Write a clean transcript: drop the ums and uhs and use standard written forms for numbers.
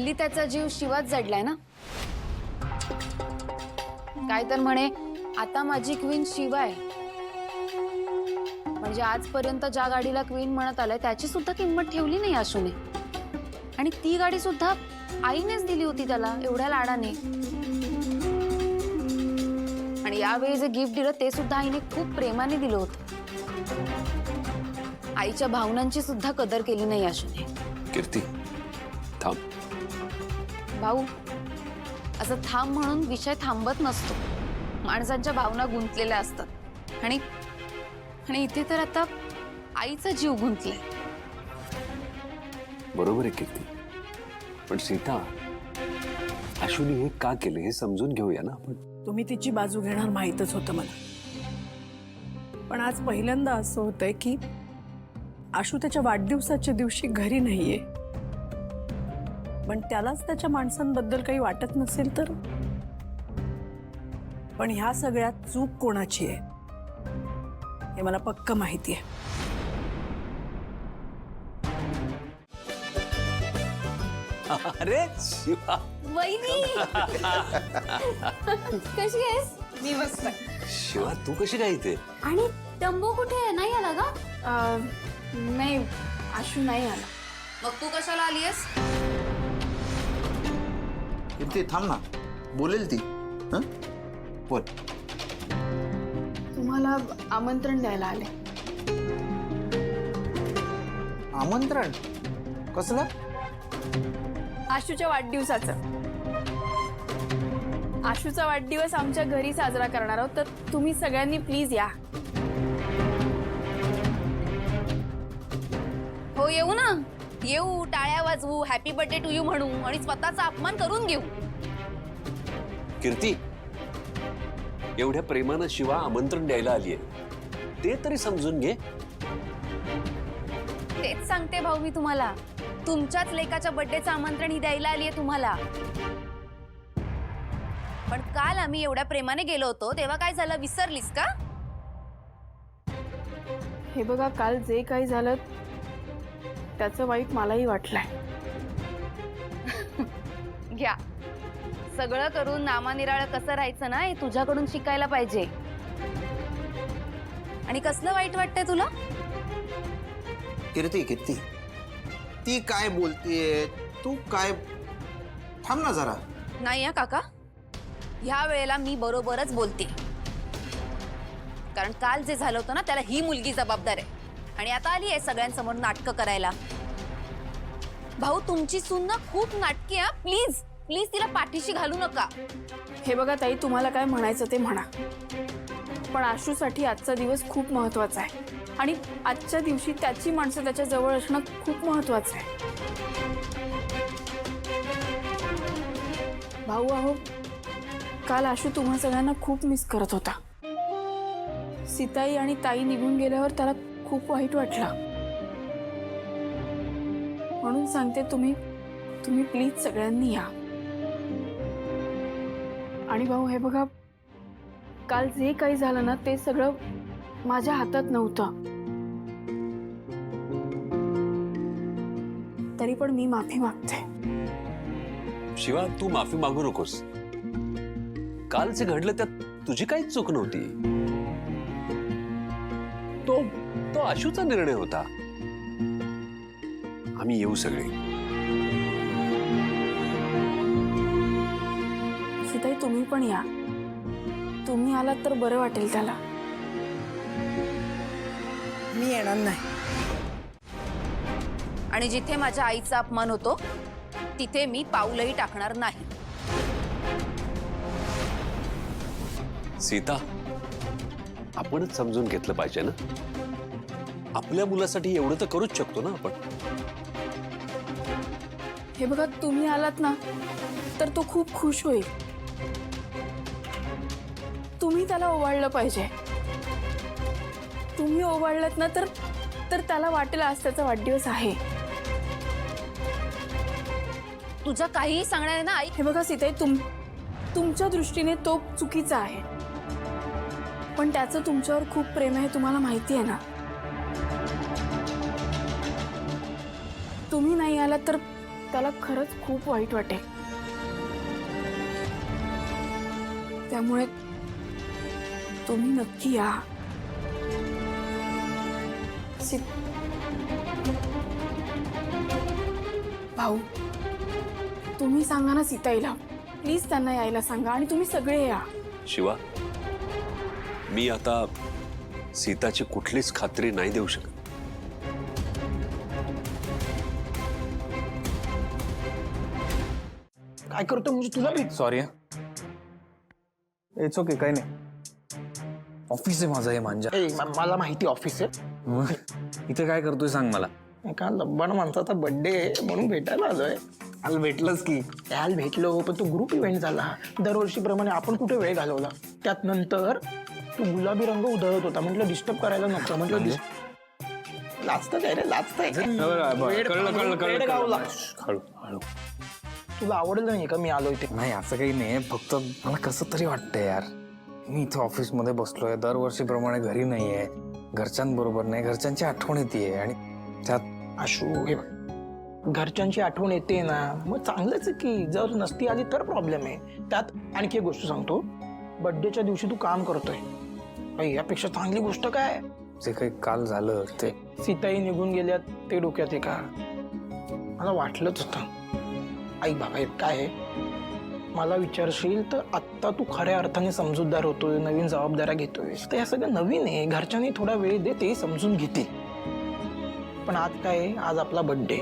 हल्ली त्याचा जीव शिवात जडलाय ना। काय तर म्हणे आता माझी क्वीन शिवा आहे। म्हणजे आजपर्यंत ज्या गाडीला क्वीन म्हणत आलाय त्याची सुद्धा किंमत ठेवली नाही आशूने। आणि ती गाडी सुद्धा आईनेच दिली होती त्याला एवढ्या लाडाने। आणि यावेळी जे गिफ्ट दिलं ते सुद्धा आईने खूप प्रेमाने दिलं होतं। आईच्या भावनांची सुद्धा कदर केली नाही आशूने। कीर्ती थांब। भाऊ, असं थांब म्हणून विषय थांबत नसतो। माणसांच्या भावना गुंतलेल्या असतात आणि इथे तर आता आईचा जीव गुंतलाय। बरोबर आहे कीर्ती, पण सीता आशूने हे का केलं हे समजून घेऊया ना आपण। तुम्ही तिची बाजू घेणार माहीतच होतं मला, पण आज पहिल्यांदा असं होतंय की आशू त्याच्या वाढदिवसाच्या दिवशी घरी नाहीये। पण त्यालाच त्याच्या माणसांबद्दल काही वाटत नसेल तर? पण ह्या सगळ्यात चूक कोणाची आहे हे मला पक्क माहिती आहे। अरे शिवा, वहिनी कशी आहेस? मी मस्त। शिवा तू कशी काय इथे? आणि टंबू कुठे आहे? नाही आला का? नाही, आशू नाही आला। मग तू कशाला आलीयस? कीर्ती थांब ना, बोलेल ती। हं? बोल। तुम्हाला आमंत्रण द्यायला आले। आमंत्रण कसलं? आशूच्या वाढदिवसाचं। आशूचा वाढदिवस आमच्या घरी साजरा करणार आहोत, तर तुम्ही सगळ्यांनी प्लीज या। हो येऊ ना, येऊ, टाळ्या वाजवू, हॅपी बर्थडे टू यू म्हणू आणि स्वतःचा अपमान करून घेऊ। कीर्ती एवढ्या प्रेमानं शिवा आमंत्रण द्यायला आलीये, ते तरी समजून घे। तेच सांगते भाऊ मी तुम्हाला, तुमच्याच लेकाच्या बर्थडेचं आमंत्रण ही द्यायला आलीये तुम्हाला। पण काल आम्ही एवढ्या प्रेमाने गेलो होतो तेव्हा काय झालं विसरलीस का? हे बघा, काल जे काही झालं त्याचं वाईट मलाही वाटलंय। घ्या, सगळं करून नामानिराळं कसं राहायचं ना हे तुझ्याकडून शिकायला पाहिजे। आणि कसलं वाईट वाटतंय तुला? कीर्ती कीर्ती ती काय बोलतेय, तू काय? थांब ना जरा। नाही हा काका, ह्या वेळेला मी बरोबरच बोलते। कारण काल जे झालं होतं ना त्याला ही मुलगी जबाबदार आहे आणि आता आली आहे सगळ्यांसमोर नाटकं करायला। भाऊ तुमची सून ना खूप नाटकी आहे, प्लीज प्लीज तिला पाठीशी घालू नका। हे बघा ताई, तुम्हाला काय म्हणायचं ते म्हणा, पण आशूसाठी आजचा दिवस खूप महत्वाचा आहे आणि आजच्या दिवशी त्याची माणसं त्याच्या जवळ असणं खूप महत्वाचं आहे। भाऊ अहो, काल आशू तुम्हा सगळ्यांना खूप मिस करत होता। सीताई आणि ताई निघून गेल्यावर त्याला खूप वाईट वाटलं। म्हणून सांगते, तुम्ही प्लीज सगळ्यांनी या। आणि भाऊ हे बघा, काल जे काही झालं ना ते सगळं माझ्या हातात नव्हतं, तरी पण मी माफी मागते। शिवा तू माफी मागू नकोस, काल जे घडलं त्यात तुझी काहीच चूक नव्हती। तो आशूचा निर्णय होता। आम्ही येऊ सगळे। सीताई तुम्ही पण या, तुम्ही आलात तर बरं वाटेल त्याला। मी येणार नाही। आणि जिथे माझ्या आईचा अपमान होतो तिथे मी पाऊलही टाकणार नाही। सीता आपणच समजून घेतलं पाहिजे ना, आपल्या मुलासाठी एवढं तर करूच शकतो ना आपण। हे बघा, तुम्ही आलात ना तर तो खूप खुश होईल। तुम्ही त्याला ओवाळलं पाहिजे। तुम्ही ओवाळलात ना तर त्याला वाटेल आज त्याचा वाढदिवस आहे। तुझ्या काहीही सांगणार ना आई। हे बघा सीताई, तुमच्या दृष्टीने तो चुकीचा आहे, पण त्याचं तुमच्यावर खूप प्रेम आहे, तुम्हाला माहिती आहे ना। तुम्ही नाही आलात तर त्याला खरंच खूप वाईट वाटेल. त्यामुळे तुम्ही नक्की या. भाऊ, तुम्ही सांगा ना सीताईला, प्लीज त्यांना यायला सांगा आणि तुम्ही सगळे या. शिवा, मी आता सीताची कुठलीच खात्री नाही देऊ शकत. काय करतो म्हणजे तुला भेट. सॉरी इट्स ओके, काही नाही. ऑफिस आहे माझं हे मांजा. मला माहिती ऑफिस आहे. मग इथे काय करतोय सांग मला. एका लब्बाड माणसाचा बर्थडे आहे म्हणून भेटायला आलोय. काल भेटलंच की. काल भेटलो पण तो ग्रुप इव्हेंट झाला. दरवर्षीप्रमाणे आपण कुठे वेळ घालवला. त्यात नंतर तू गुलाबी रंग उधळत होता. म्हटलं डिस्टर्ब करायला नको. म्हटलं लाजतं काय रे, लाजतंय. वेड गावला. हळू. तुला आवडलं नाही का मी आलोय ते? नाही असं काही नाही, फक्त मला कसं तरी वाटतंय यार. मी इथे ऑफिसमध्ये बसलोय, दरवर्षीप्रमाणे घरी नाहीये, घरच्यांबरोबर नाही, घरच्यांची आठवण येते आणि त्यात आशू हे बघ, घरच्यांची आठवण येते ना मग चांगलंच आहे की. जर नसती आली तर प्रॉब्लेम आहे. त्यात आणखी एक गोष्ट सांगतो, बर्थडेच्या दिवशी तू काम करतोय, यापेक्षा चांगली गोष्ट काय. जे काही काल झालं ते सीताई निघून गेल्यात ते डोक्यात आहे का? मला वाटलंच होतं. आई बाबा काय आहे, मला विचारशील तर आत्ता तू खऱ्या अर्थाने समजूतदार होतोय, नवीन जबाबदाऱ्या घेतोय. ते हे सगळं नवीन आहे. घरच्यांनी थोडा वेळ दे, ते समजून घेतील. पण आज काय आहे, आज आपला बर्थडे.